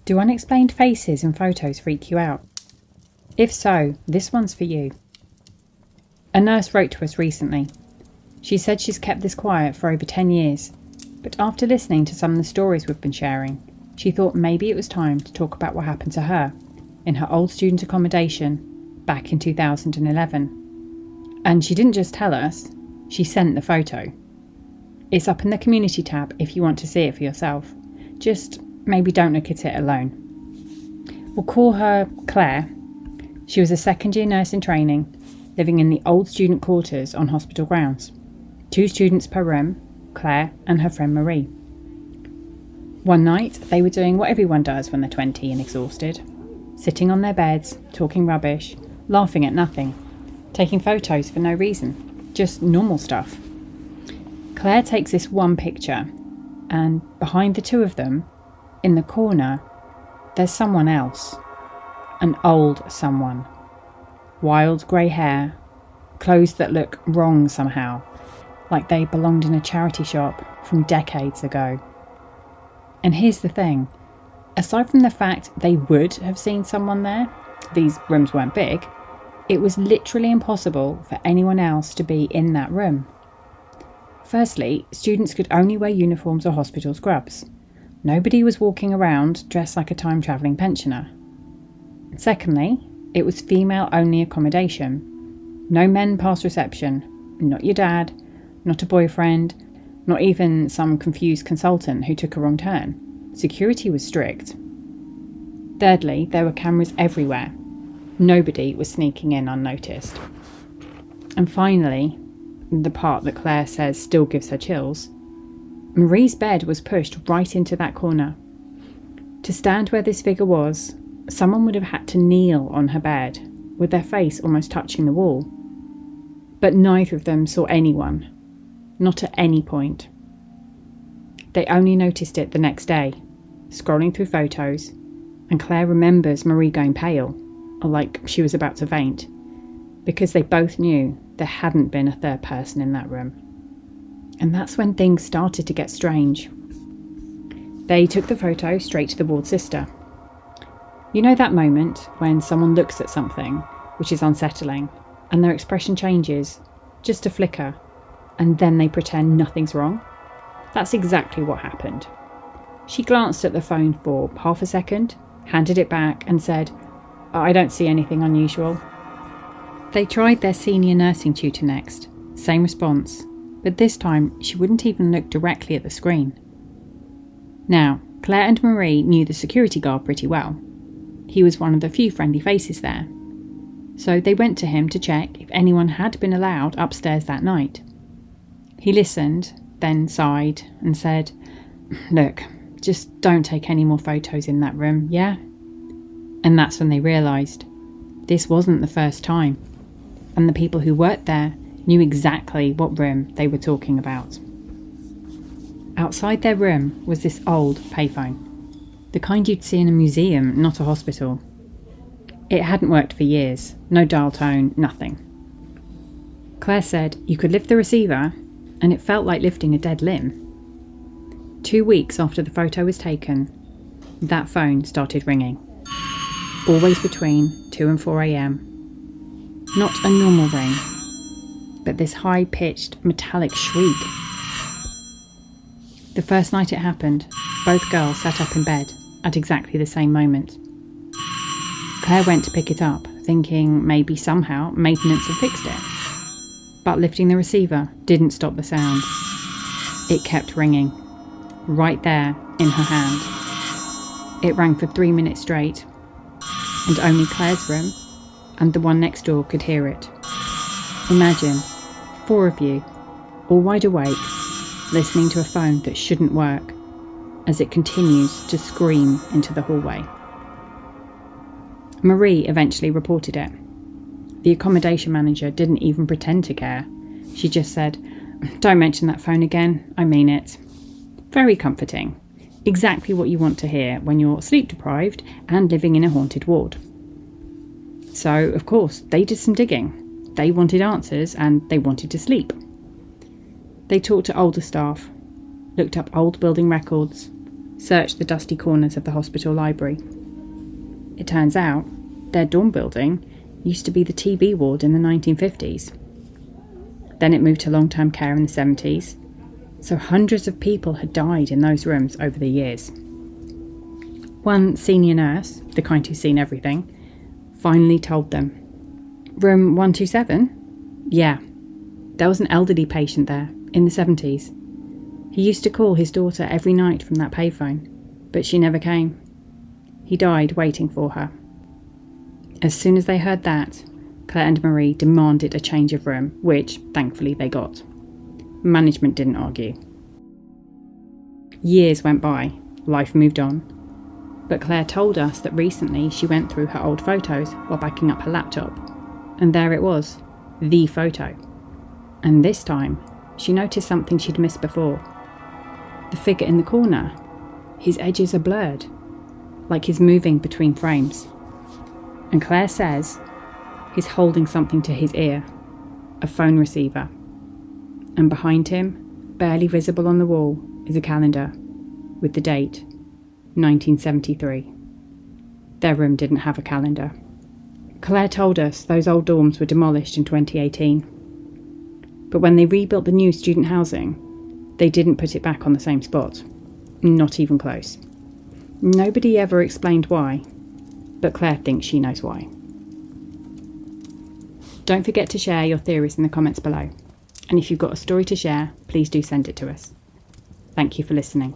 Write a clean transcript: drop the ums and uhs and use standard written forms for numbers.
Do unexplained faces in photos freak you out? If so, this one's for you. A nurse wrote to us recently. She said she's kept this quiet for over 10 years, but after listening to some of the stories we've been sharing, she thought maybe it was time to talk about what happened to her in her old student accommodation back in 2011. And she didn't just tell us, she sent the photo. It's up in the community tab if you want to see it for yourself. Just maybe don't look at it alone. We'll call her Claire. She was a second-year nurse in training, living in the old student quarters on hospital grounds. 2 students per room, Claire and her friend Marie. One night, they were doing what everyone does when they're 20 and exhausted. Sitting on their beds, talking rubbish, laughing at nothing, taking photos for no reason, just normal stuff. Claire takes this one picture, and behind the 2 of them, in the corner, there's someone else. An old someone. Wild grey hair, clothes that look wrong somehow, like they belonged in a charity shop from decades ago. And here's the thing, aside from the fact they would have seen someone there, these rooms weren't big, it was literally impossible for anyone else to be in that room. Firstly, students could only wear uniforms or hospital scrubs. Nobody was walking around dressed like a time-travelling pensioner. Secondly, it was female-only accommodation. No men past reception, not your dad, not a boyfriend, not even some confused consultant who took a wrong turn. Security was strict. Thirdly, there were cameras everywhere. Nobody was sneaking in unnoticed. And finally, the part that Claire says still gives her chills, Marie's bed was pushed right into that corner. To stand where this figure was, someone would have had to kneel on her bed, with their face almost touching the wall. But neither of them saw anyone, not at any point. They only noticed it the next day, scrolling through photos, and Claire remembers Marie going pale, or like she was about to faint, because they both knew there hadn't been a third person in that room. And that's when things started to get strange. They took the photo straight to the ward sister. You know that moment when someone looks at something which is unsettling and their expression changes, just a flicker, and then they pretend nothing's wrong? That's exactly what happened. She glanced at the phone for half a second, handed it back and said, "I don't see anything unusual." They tried their senior nursing tutor next, same response, but this time she wouldn't even look directly at the screen. Now, Claire and Marie knew the security guard pretty well. He was one of the few friendly faces there. So they went to him to check if anyone had been allowed upstairs that night. He listened, then sighed and said, "Look, just don't take any more photos in that room, yeah?" And that's when they realised this wasn't the first time, and the people who worked there knew exactly what room they were talking about. Outside their room was this old payphone, the kind you'd see in a museum, not a hospital. It hadn't worked for years, no dial tone, nothing. Claire said you could lift the receiver and it felt like lifting a dead limb. 2 weeks after the photo was taken, that phone started ringing. Always between 2 and 4 a.m. Not a normal ring, but this high-pitched metallic shriek. The first night it happened, both girls sat up in bed at exactly the same moment. Claire went to pick it up, thinking maybe somehow maintenance had fixed it. But lifting the receiver didn't stop the sound. It kept ringing, right there in her hand. It rang for 3 minutes straight, and only Claire's room and the one next door could hear it. Imagine 4 of you, all wide awake, listening to a phone that shouldn't work, as it continues to scream into the hallway. Marie eventually reported it. The accommodation manager didn't even pretend to care. She just said, "Don't mention that phone again, I mean it." Very comforting. Exactly what you want to hear when you're sleep deprived and living in a haunted ward. So, of course, they did some digging. They wanted answers and they wanted to sleep. They talked to older staff, looked up old building records, searched the dusty corners of the hospital library. It turns out their dorm building used to be the TB ward in the 1950s. Then it moved to long-term care in the 70s, so hundreds of people had died in those rooms over the years. One senior nurse, the kind who's seen everything, finally told them, "Room 127? Yeah, there was an elderly patient there in the 70s. He used to call his daughter every night from that payphone, but she never came. He died waiting for her." As soon as they heard that, Claire and Marie demanded a change of room, which, thankfully, they got. Management didn't argue. Years went by, life moved on. But Claire told us that recently she went through her old photos while backing up her laptop, and there it was, the photo. And this time, she noticed something she'd missed before. The figure in the corner, his edges are blurred, like he's moving between frames. And Claire says he's holding something to his ear, a phone receiver. And behind him, barely visible on the wall, is a calendar with the date, 1973. Their room didn't have a calendar. Claire told us those old dorms were demolished in 2018. But when they rebuilt the new student housing, they didn't put it back on the same spot. Not even close. Nobody ever explained why, but Claire thinks she knows why. Don't forget to share your theories in the comments below. And if you've got a story to share, please do send it to us. Thank you for listening.